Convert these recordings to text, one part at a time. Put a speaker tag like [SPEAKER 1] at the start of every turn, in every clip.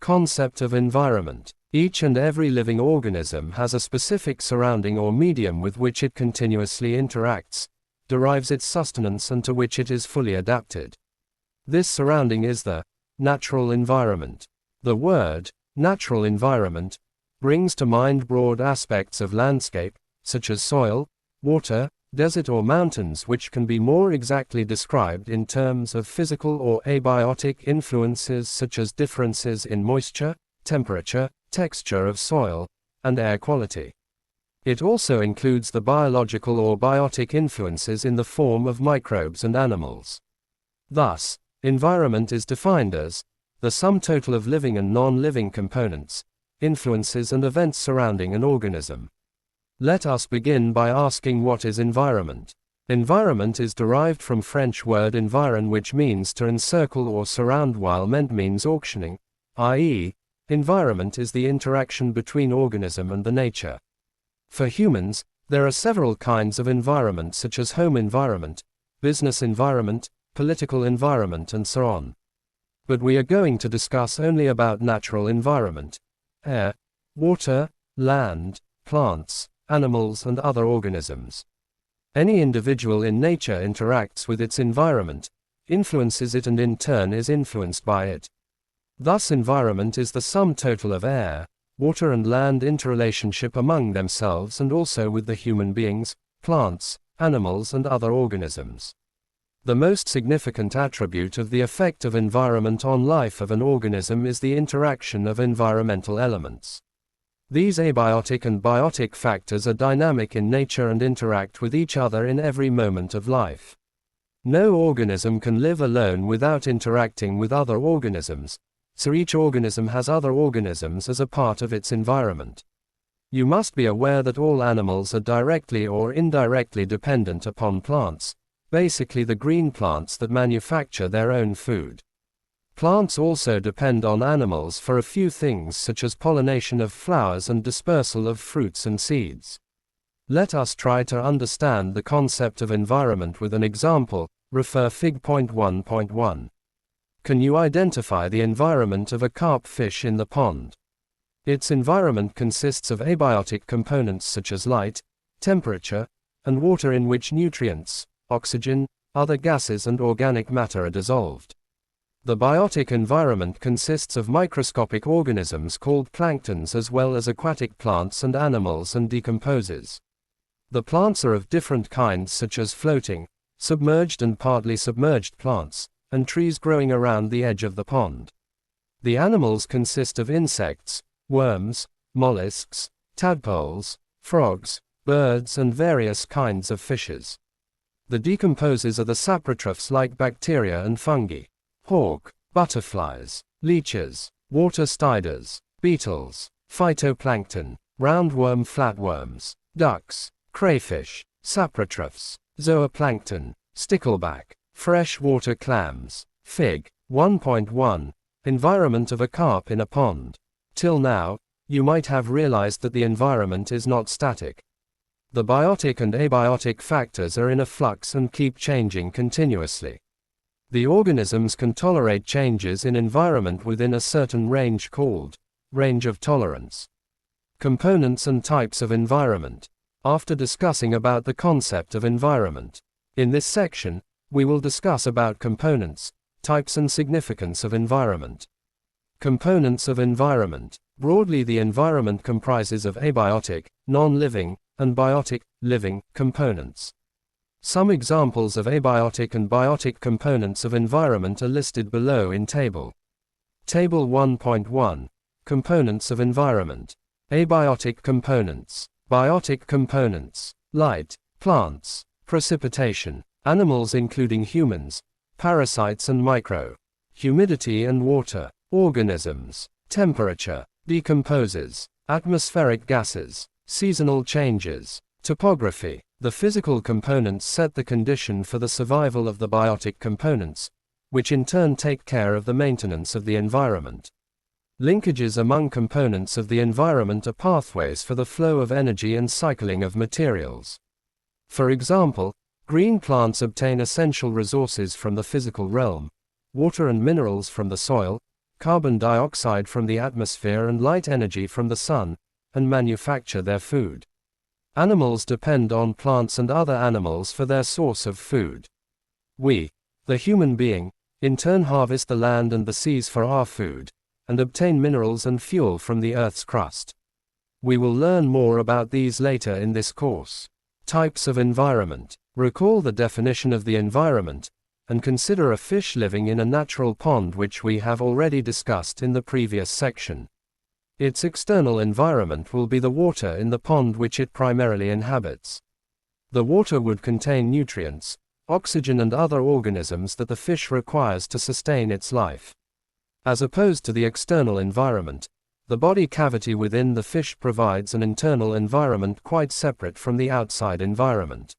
[SPEAKER 1] concept of environment. Each and every living organism has a specific surrounding or medium with which it continuously interacts, derives its sustenance, and to which it is fully adapted. This surrounding is the natural environment. The word natural environment brings to mind broad aspects of landscape, such as soil, water, desert, or mountains, which can be more exactly described in terms of physical or abiotic influences such as differences in moisture, temperature, texture of soil, and air quality. It also includes the biological or biotic influences in the form of microbes and animals. Thus, environment is defined as the sum total of living and non-living components, influences, and events surrounding an organism. Let us begin by asking, what is environment? Environment is derived from French word environ, which means to encircle or surround, while ment means auctioning, i.e., environment is the interaction between organism and the nature. For humans, there are several kinds of environment, such as home environment, business environment, political environment, and so on. But we are going to discuss only about natural environment: air, water, land, plants, animals, and other organisms. Any individual in nature interacts with its environment, influences it, and in turn is influenced by it. Thus, environment is the sum total of air, water, and land interrelationship among themselves and also with the human beings, plants, animals, and other organisms. The most significant attribute of the effect of environment on life of an organism is the interaction of environmental elements. These abiotic and biotic factors are dynamic in nature and interact with each other in every moment of life. No organism can live alone without interacting with other organisms, so each organism has other organisms as a part of its environment. You must be aware that all animals are directly or indirectly dependent upon plants, basically the green plants that manufacture their own food. Plants also depend on animals for a few things, such as pollination of flowers and dispersal of fruits and seeds. Let us try to understand the concept of environment with an example. Refer Fig. 1.1. Can you identify the environment of a carp fish in the pond? Its environment consists of abiotic components such as light, temperature, and water, in which nutrients, oxygen, other gases, and organic matter are dissolved. The biotic environment consists of microscopic organisms called planktons, as well as aquatic plants and animals, and decomposes. The plants are of different kinds, such as floating, submerged, and partly submerged plants, and trees growing around the edge of the pond. The animals consist of insects, worms, mollusks, tadpoles, frogs, birds, and various kinds of fishes. The decomposes are the saprotrophs like bacteria and fungi, hawk, butterflies, leeches, water stiders, beetles, phytoplankton, roundworm, flatworms, ducks, crayfish, saprotrophs, zooplankton, stickleback, freshwater clams. Fig. 1.1. Environment of a carp in a pond. Till now, you might have realized that the environment is not static. The biotic and abiotic factors are in a flux and keep changing continuously. The organisms can tolerate changes in environment within a certain range called range of tolerance. Components and types of environment. After discussing about the concept of environment, in this section, we will discuss about components, types, and significance of environment. Components of environment. Broadly, the environment comprises of abiotic, non-living, and biotic, living, components. Some examples of abiotic and biotic components of environment are listed below in table. Table 1.1. Components of environment. Abiotic components. Biotic components. Light, plants, precipitation, animals including humans, parasites and micro, humidity and water, organisms, temperature, decomposes, atmospheric gases, seasonal changes, topography. The physical components set the condition for the survival of the biotic components, which in turn take care of the maintenance of the environment. Linkages among components of the environment are pathways for the flow of energy and cycling of materials. For example, green plants obtain essential resources from the physical realm, water and minerals from the soil, carbon dioxide from the atmosphere and light energy from the sun, and manufacture their food. Animals depend on plants and other animals for their source of food. We, the human being, in turn harvest the land and the seas for our food, and obtain minerals and fuel from the Earth's crust. We will learn more about these later in this course. Types of environment. Recall the definition of the environment, and consider a fish living in a natural pond, which we have already discussed in the previous section. Its external environment will be the water in the pond which it primarily inhabits. The water would contain nutrients, oxygen and other organisms that the fish requires to sustain its life. As opposed to the external environment, the body cavity within the fish provides an internal environment quite separate from the outside environment.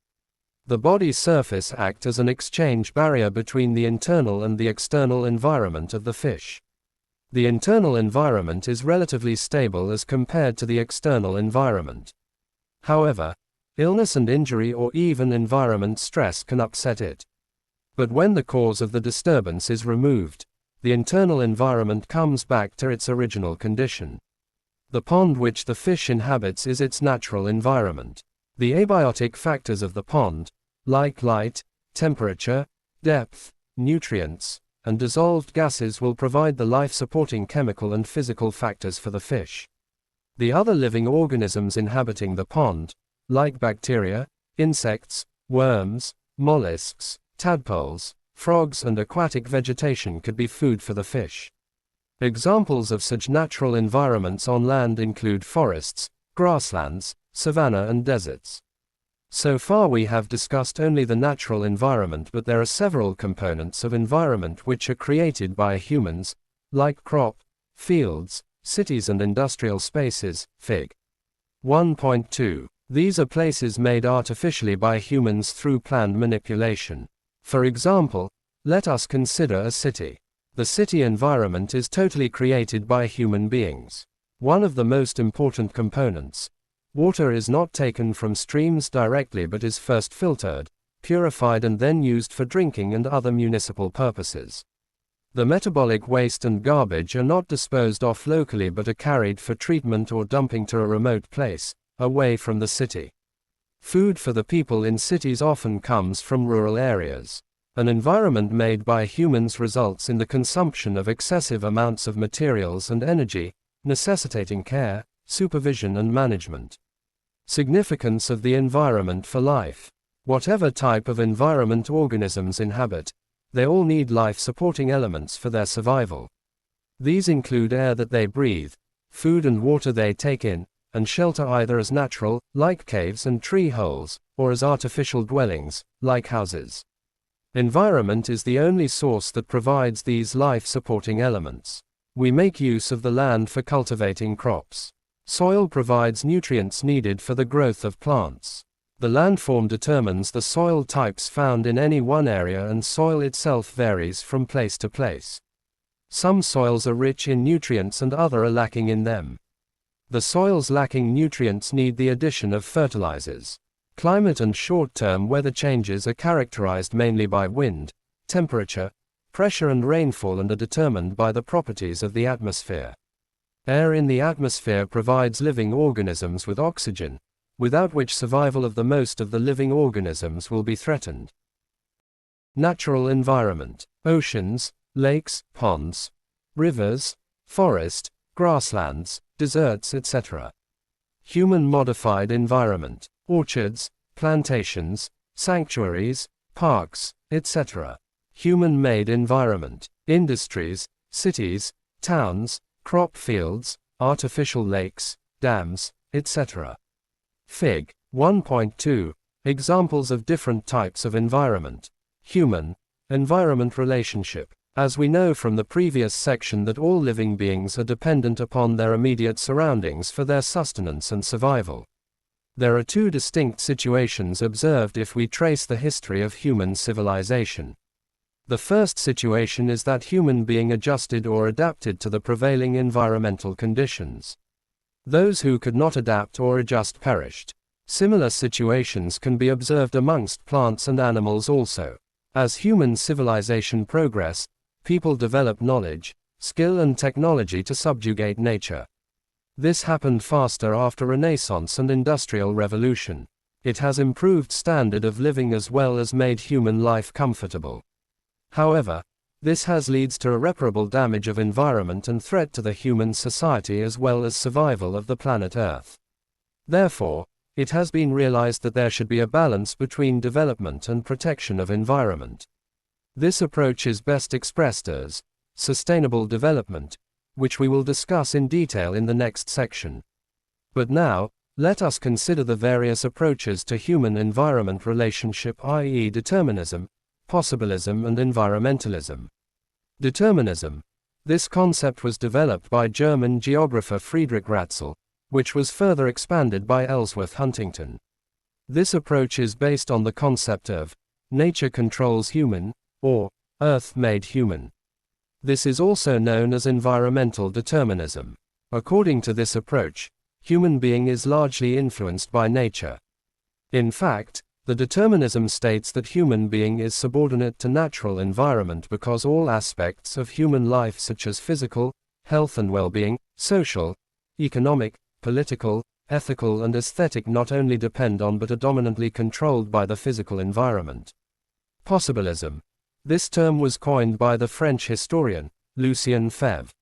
[SPEAKER 1] The body's surface acts as an exchange barrier between the internal and the external environment of the fish. The internal environment is relatively stable as compared to the external environment. However, illness and injury or even environment stress can upset it. But when the cause of the disturbance is removed, the internal environment comes back to its original condition. The pond which the fish inhabits is its natural environment. The abiotic factors of the pond, like light, temperature, depth, nutrients, and dissolved gases, will provide the life-supporting chemical and physical factors for the fish. The other living organisms inhabiting the pond, like bacteria, insects, worms, mollusks, tadpoles, frogs and aquatic vegetation, could be food for the fish. Examples of such natural environments on land include forests, grasslands, savanna and deserts. So far we have discussed only the natural environment, but there are several components of environment which are created by humans, like crop, fields, cities and industrial spaces. Fig. 1.2. These are places made artificially by humans through planned manipulation. For example, let us consider a city. The city environment is totally created by human beings. One of the most important components, water, is not taken from streams directly but is first filtered, purified and then used for drinking and other municipal purposes. The metabolic waste and garbage are not disposed of locally but are carried for treatment or dumping to a remote place, away from the city. Food for the people in cities often comes from rural areas. An environment made by humans results in the consumption of excessive amounts of materials and energy, necessitating care, supervision and management. Significance of the environment for life. Whatever type of environment organisms inhabit, they all need life-supporting elements for their survival. These include air that they breathe, food and water they take in, and shelter either as natural, like caves and tree holes, or as artificial dwellings, like houses. Environment is the only source that provides these life-supporting elements. We make use of the land for cultivating crops. Soil provides nutrients needed for the growth of plants. The landform determines the soil types found in any one area, and soil itself varies from place to place. Some soils are rich in nutrients and others are lacking in them. The soils lacking nutrients need the addition of fertilizers. Climate and short-term weather changes are characterized mainly by wind, temperature, pressure and rainfall, and are determined by the properties of the atmosphere. Air in the atmosphere provides living organisms with oxygen, without which survival of the most of the living organisms will be threatened. Natural environment. Oceans, lakes, ponds, rivers, forest, grasslands, deserts, etc. Human-modified environment. Orchards, plantations, sanctuaries, parks, etc. Human-made environment. Industries, cities, towns, crop fields, artificial lakes, dams, etc. Fig. 1.2. Examples of different types of environment. Human-environment relationship. As we know from the previous section that all living beings are dependent upon their immediate surroundings for their sustenance and survival. There are two distinct situations observed if we trace the history of human civilization. The first situation is that human being adjusted or adapted to the prevailing environmental conditions. Those who could not adapt or adjust perished. Similar situations can be observed amongst plants and animals also. As human civilization progressed, people developed knowledge, skill and technology to subjugate nature. This happened faster after Renaissance and Industrial Revolution. It has improved standard of living as well as made human life comfortable. However, this has leads to irreparable damage of environment and threat to the human society as well as survival of the planet Earth. Therefore, it has been realized that there should be a balance between development and protection of environment. This approach is best expressed as sustainable development, which we will discuss in detail in the next section. But now, let us consider the various approaches to human-environment relationship, i.e. determinism, possibilism and environmentalism. Determinism. This concept was developed by German geographer Friedrich Ratzel, which was further expanded by Ellsworth Huntington. This approach is based on the concept of nature controls human, or Earth made human. This is also known as environmental determinism. According to this approach, human being is largely influenced by nature. In fact, the determinism states that human being is subordinate to natural environment because all aspects of human life such as physical, health and well-being, social, economic, political, ethical and aesthetic not only depend on but are dominantly controlled by the physical environment. Possibilism. This term was coined by the French historian, Lucien Febvre.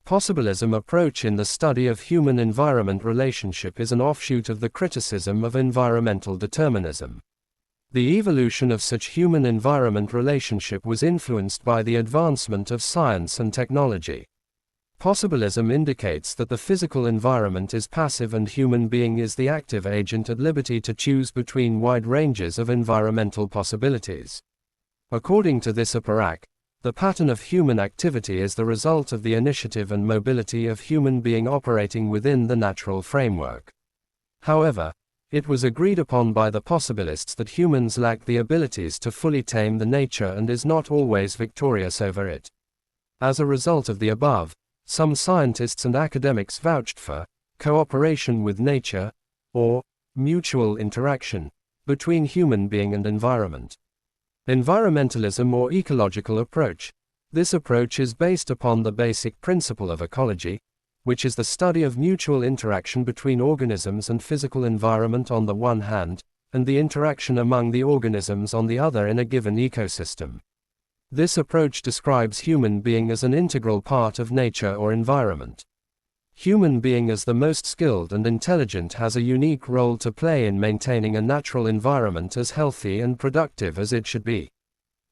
[SPEAKER 1] Possibilism approach in the study of human-environment relationship is an offshoot of the criticism of environmental determinism. The evolution of such human-environment relationship was influenced by the advancement of science and technology. Possibilism indicates that the physical environment is passive and human being is the active agent at liberty to choose between wide ranges of environmental possibilities. According to this approach, the pattern of human activity is the result of the initiative and mobility of human being operating within the natural framework. However, it was agreed upon by the possibilists that humans lack the abilities to fully tame the nature and is not always victorious over it. As a result of the above, some scientists and academics vouched for cooperation with nature, or mutual interaction, between human being and environment. Environmentalism or ecological approach. This approach is based upon the basic principle of ecology, which is the study of mutual interaction between organisms and physical environment on the one hand, and the interaction among the organisms on the other in a given ecosystem. This approach describes human being as an integral part of nature or environment. Human being as the most skilled and intelligent has a unique role to play in maintaining a natural environment as healthy and productive as it should be.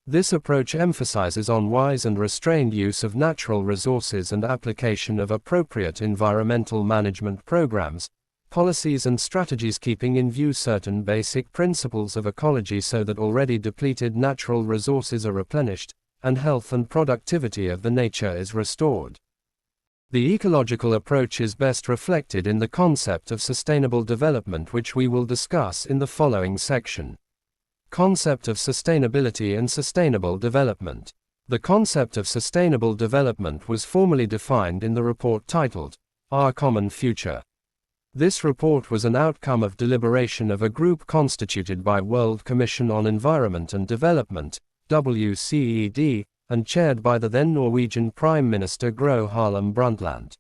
[SPEAKER 1] This approach emphasizes on wise and restrained use of natural resources and application of appropriate environmental management programs, policies and strategies keeping in view certain basic principles of ecology so that already depleted natural resources are replenished, and health and productivity of the nature is restored. The ecological approach is best reflected in the concept of sustainable development, which we will discuss in the following section. Concept of sustainability and sustainable development. The concept of sustainable development was formally defined in the report titled, Our Common Future. This report was an outcome of deliberation of a group constituted by World Commission on Environment and Development, WCED, and chaired by the then Norwegian Prime Minister Gro Harlem Brundtland.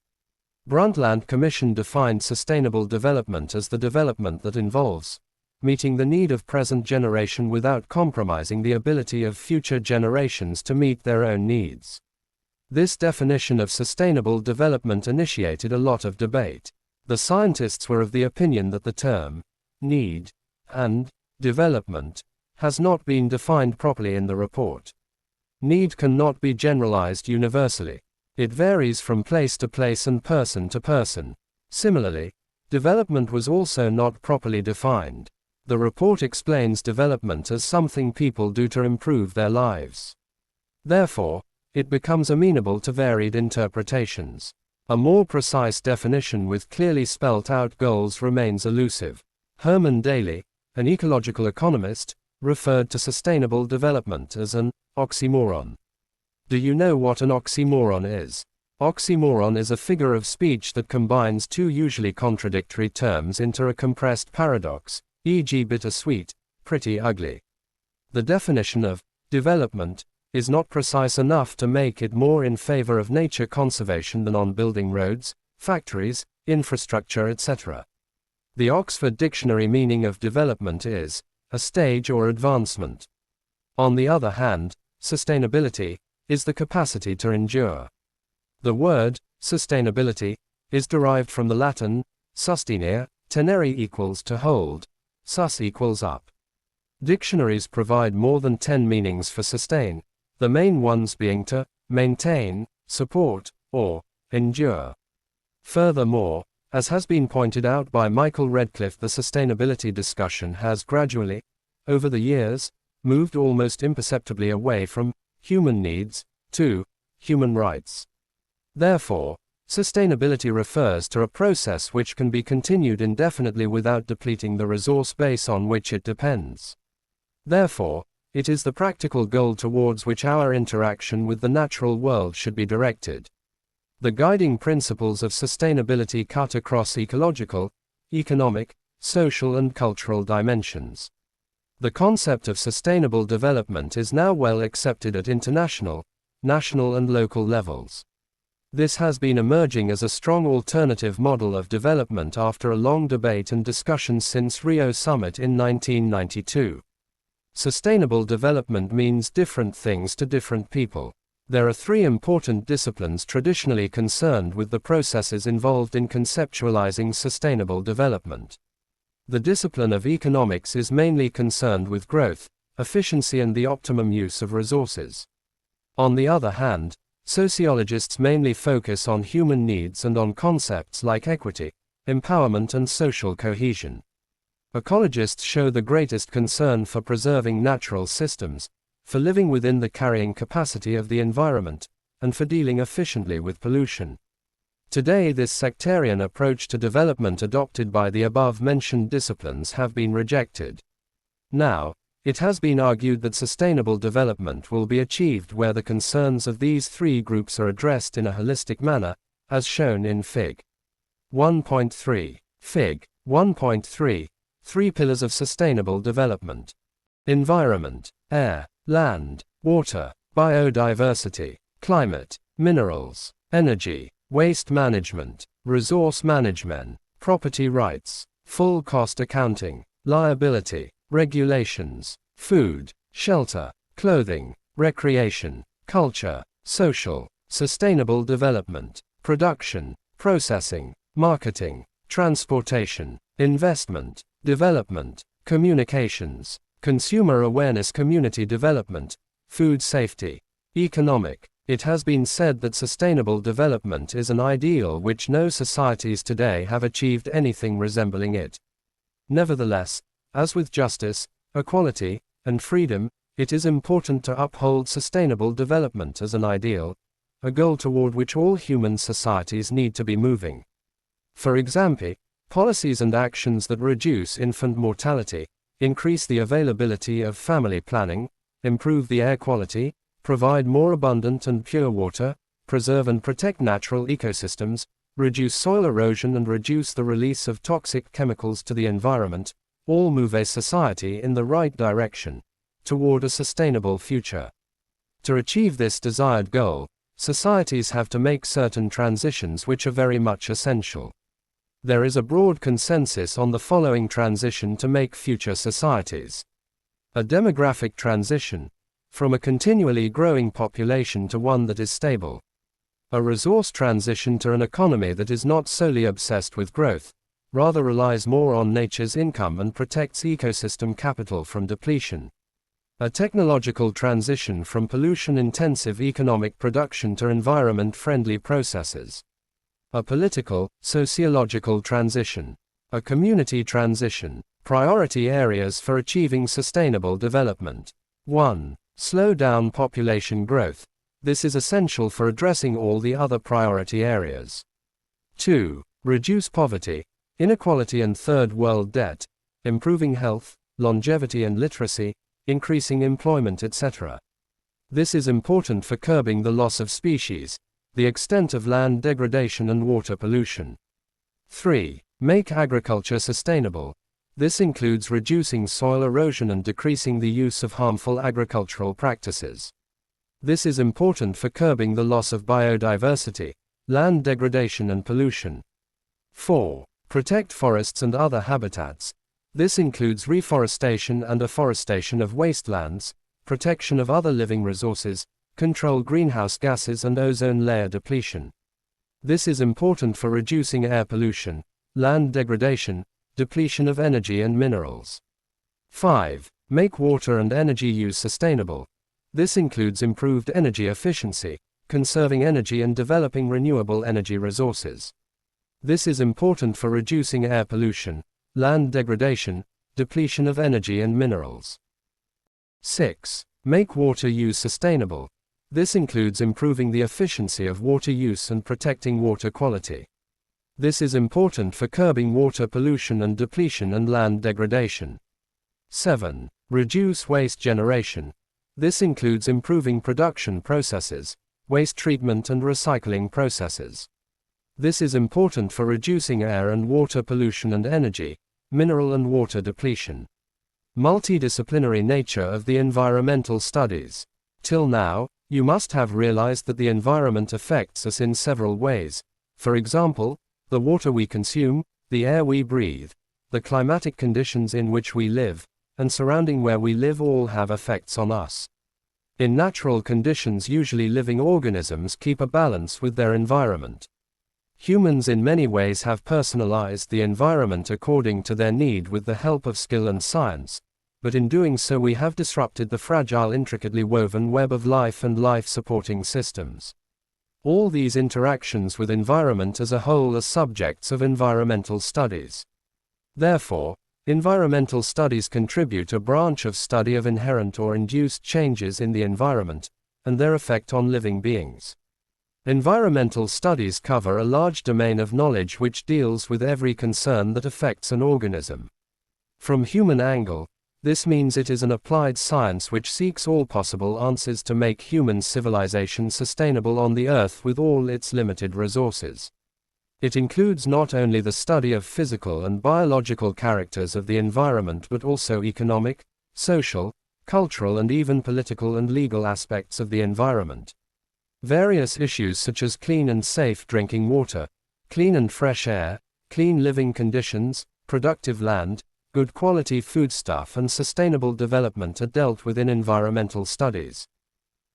[SPEAKER 1] Brundtland Commission defined sustainable development as the development that involves meeting the need of present generation without compromising the ability of future generations to meet their own needs. This definition of sustainable development initiated a lot of debate. The scientists were of the opinion that the term need and development has not been defined properly in the report. Need cannot be generalized universally. It varies from place to place and person to person. Similarly, development was also not properly defined. The report explains development as something people do to improve their lives. Therefore, it becomes amenable to varied interpretations. A more precise definition with clearly spelt out goals remains elusive. Herman Daly, an ecological economist, referred to sustainable development as an oxymoron. Do you know what an oxymoron is? Oxymoron is a figure of speech that combines two usually contradictory terms into a compressed paradox, e.g. bittersweet, pretty ugly. The definition of development is not precise enough to make it more in favor of nature conservation than on building roads, factories, infrastructure, etc. The Oxford Dictionary meaning of development is a stage or advancement. On the other hand, sustainability is the capacity to endure. The word sustainability is derived from the Latin sustinere, tenere equals to hold, sus equals up. Dictionaries provide more than 10 meanings for sustain, the main ones being to maintain, support, or endure. Furthermore, as has been pointed out by Michael Redcliffe, the sustainability discussion has gradually, over the years, moved almost imperceptibly away from human needs to human rights. Therefore, sustainability refers to a process which can be continued indefinitely without depleting the resource base on which it depends. Therefore, it is the practical goal towards which our interaction with the natural world should be directed. The guiding principles of sustainability cut across ecological, economic, social and cultural dimensions. The concept of sustainable development is now well accepted at international, national and local levels. This has been emerging as a strong alternative model of development after a long debate and discussion since Rio Summit in 1992. Sustainable development means different things to different people. There are three important disciplines traditionally concerned with the processes involved in conceptualizing sustainable development. The discipline of economics is mainly concerned with growth, efficiency and the optimum use of resources. On the other hand, sociologists mainly focus on human needs and on concepts like equity, empowerment and social cohesion. Ecologists show the greatest concern for preserving natural systems, for living within the carrying capacity of the environment, and for dealing efficiently with pollution. Today, this sectarian approach to development adopted by the above-mentioned disciplines have been rejected. Now, it has been argued that sustainable development will be achieved where the concerns of these three groups are addressed in a holistic manner, as shown in Fig. 1.3. Fig. 1.3. Three pillars of sustainable development. Environment, air, land, water, biodiversity, climate, minerals, energy, waste management, resource management, property rights, full cost accounting, liability, regulations, food, shelter, clothing, recreation, culture, social, sustainable development, production, processing, marketing, transportation, investment, development, communications, consumer awareness, community development, food safety, economic. It has been said that sustainable development is an ideal which no societies today have achieved anything resembling it. Nevertheless, as with justice, equality, and freedom, it is important to uphold sustainable development as an ideal, a goal toward which all human societies need to be moving. For example, policies and actions that reduce infant mortality, increase the availability of family planning, improve the air quality, provide more abundant and pure water, preserve and protect natural ecosystems, reduce soil erosion and reduce the release of toxic chemicals to the environment, all move a society in the right direction, toward a sustainable future. To achieve this desired goal, societies have to make certain transitions which are very much essential. There is a broad consensus on the following transition to make future societies. A demographic transition, from a continually growing population to one that is stable. A resource transition to an economy that is not solely obsessed with growth, rather relies more on nature's income and protects ecosystem capital from depletion. A technological transition from pollution-intensive economic production to environment-friendly processes. A political, sociological transition. A community transition. Priority areas for achieving sustainable development. 1. Slow down population growth. This is essential for addressing all the other priority areas. 2. Reduce poverty, inequality and third world debt, improving health, longevity and literacy, increasing employment, etc. This is important for curbing the loss of species, the extent of land degradation and water pollution. 3. Make agriculture sustainable. This includes reducing soil erosion and decreasing the use of harmful agricultural practices. This is important for curbing the loss of biodiversity, land degradation and pollution. 4. Protect forests and other habitats. This includes reforestation and afforestation of wastelands, protection of other living resources, control greenhouse gases and ozone layer depletion. This is important for reducing air pollution, land degradation, depletion of energy and minerals. 5. Make water and energy use sustainable. This includes improved energy efficiency, conserving energy and developing renewable energy resources. This is important for reducing air pollution, land degradation, depletion of energy and minerals. 6. Make water use sustainable. This includes improving the efficiency of water use and protecting water quality. This is important for curbing water pollution and depletion and land degradation. 7. Reduce waste generation. This includes improving production processes, waste treatment and recycling processes. This is important for reducing air and water pollution and energy, mineral and water depletion. Multidisciplinary nature of the environmental studies. Till now, you must have realized that the environment affects us in several ways. For example, the water we consume, the air we breathe, the climatic conditions in which we live, and surrounding where we live all have effects on us. In natural conditions, usually living organisms keep a balance with their environment. Humans in many ways have personalized the environment according to their need with the help of skill and science, but in doing so we have disrupted the fragile, intricately woven web of life and life-supporting systems. All these interactions with environment as a whole are subjects of environmental studies. Therefore, environmental studies contribute a branch of study of inherent or induced changes in the environment, and their effect on living beings. Environmental studies cover a large domain of knowledge which deals with every concern that affects an organism. From human angle, this means it is an applied science which seeks all possible answers to make human civilization sustainable on the earth with all its limited resources. It includes not only the study of physical and biological characters of the environment but also economic, social, cultural and even political and legal aspects of the environment. Various issues such as clean and safe drinking water, clean and fresh air, clean living conditions, productive land, good quality foodstuff and sustainable development are dealt with in environmental studies.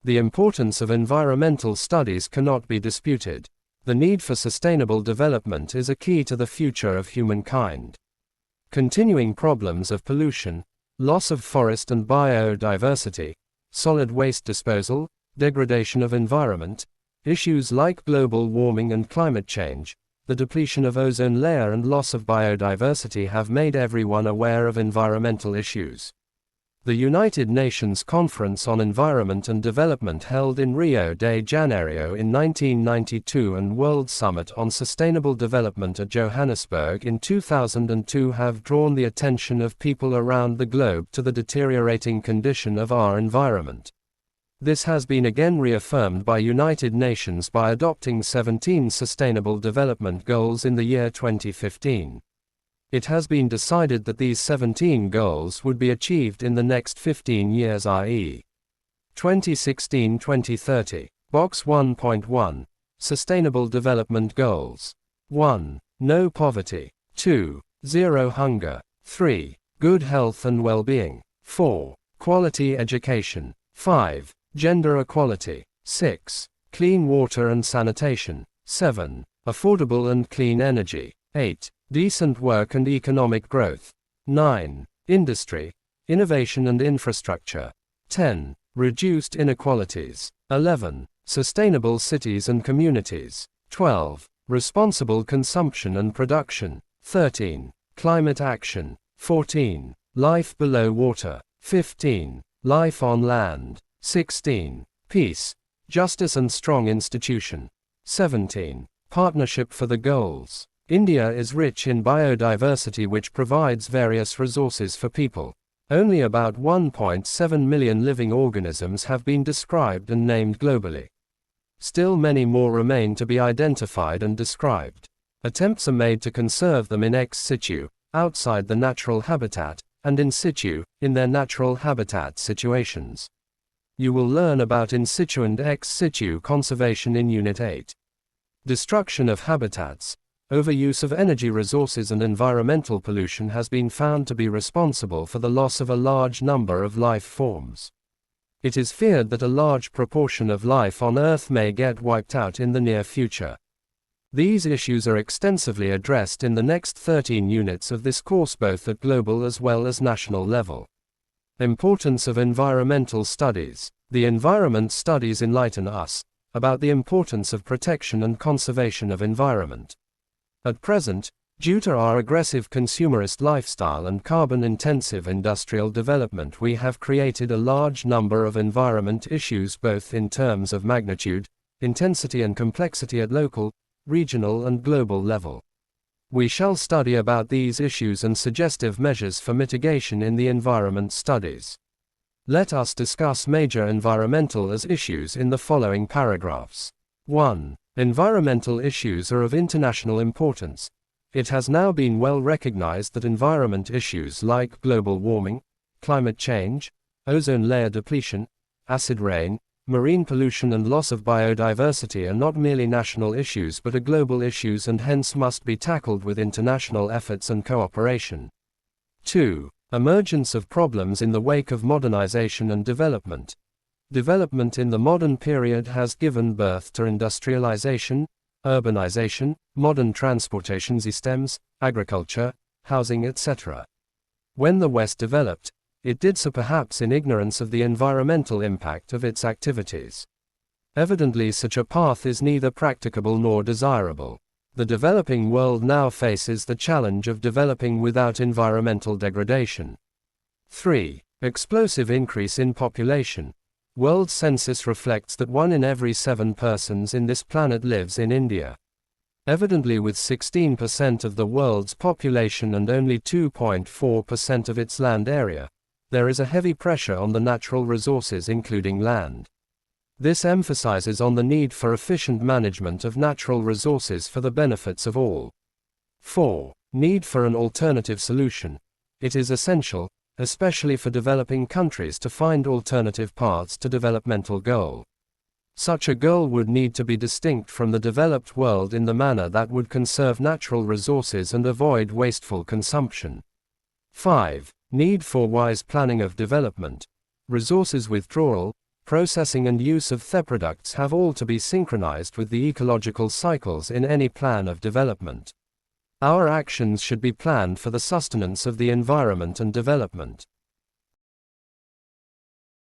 [SPEAKER 1] The importance of environmental studies cannot be disputed. The need for sustainable development is a key to the future of humankind. Continuing problems of pollution, loss of forest and biodiversity, solid waste disposal, degradation of environment, issues like global warming and climate change, the depletion of ozone layer and loss of biodiversity have made everyone aware of environmental issues. The United Nations Conference on Environment and Development held in Rio de Janeiro in 1992 and World Summit on Sustainable Development at Johannesburg in 2002 have drawn the attention of people around the globe to the deteriorating condition of our environment. This has been again reaffirmed by United Nations by adopting 17 Sustainable Development Goals in the year 2015. It has been decided that these 17 goals would be achieved in the next 15 years, i.e. 2016-2030. Box 1.1. Sustainable Development Goals. 1. No poverty. 2. Zero hunger. 3. Good health and well-being. 4. Quality education. 5. Gender equality. 6. Clean water and sanitation. 7. Affordable and clean energy. 8. Decent work and economic growth. 9. Industry, innovation and infrastructure. 10. Reduced inequalities. 11. Sustainable cities and communities. 12. Responsible consumption and production. 13. Climate action. 14. Life below water. 15. Life on land. 16. Peace, justice and strong institution. 17. Partnership for the goals. India is rich in biodiversity which provides various resources for people. Only about 1.7 million living organisms have been described and named globally. Still many more remain to be identified and described. Attempts are made to conserve them in ex situ, outside the natural habitat, and in situ, in their natural habitat situations. You will learn about in situ and ex situ conservation in Unit 8. Destruction of habitats. Overuse of energy resources and environmental pollution has been found to be responsible for the loss of a large number of life forms. It is feared that a large proportion of life on Earth may get wiped out in the near future. These issues are extensively addressed in the next 13 units of this course, both at global as well as national level. Importance of environmental studies. The environment studies enlighten us about the importance of protection and conservation of environment. At present, due to our aggressive consumerist lifestyle and carbon-intensive industrial development, we have created a large number of environment issues, both in terms of magnitude, intensity and complexity at local, regional and global level. We shall study about these issues and suggestive measures for mitigation in the environment studies. Let us discuss major environmental issues in the following paragraphs. 1. Environmental issues are of international importance. It has now been well recognized that environment issues like global warming, climate change, ozone layer depletion, acid rain, marine pollution and loss of biodiversity are not merely national issues but are global issues and hence must be tackled with international efforts and cooperation. 2. Emergence of problems in the wake of modernization and development. Development in the modern period has given birth to industrialization, urbanization, modern transportation systems, agriculture, housing, etc. When the West developed, it did so perhaps in ignorance of the environmental impact of its activities. Evidently, such a path is neither practicable nor desirable. The developing world now faces the challenge of developing without environmental degradation. 3. Explosive increase in population. World census reflects that 1 in every 7 persons in this planet lives in India. Evidently, with 16% of the world's population and only 2.4% of its land area, there is a heavy pressure on the natural resources including land. This emphasizes on the need for efficient management of natural resources for the benefits of all. 4. Need for an alternative solution. It is essential, especially for developing countries, to find alternative paths to developmental goal. Such a goal would need to be distinct from the developed world in the manner that would conserve natural resources and avoid wasteful consumption. 5. Need for wise planning of development. Resources withdrawal, processing and use of products have all to be synchronized with the ecological cycles in any plan of development. Our actions should be planned for the sustenance of the environment and development.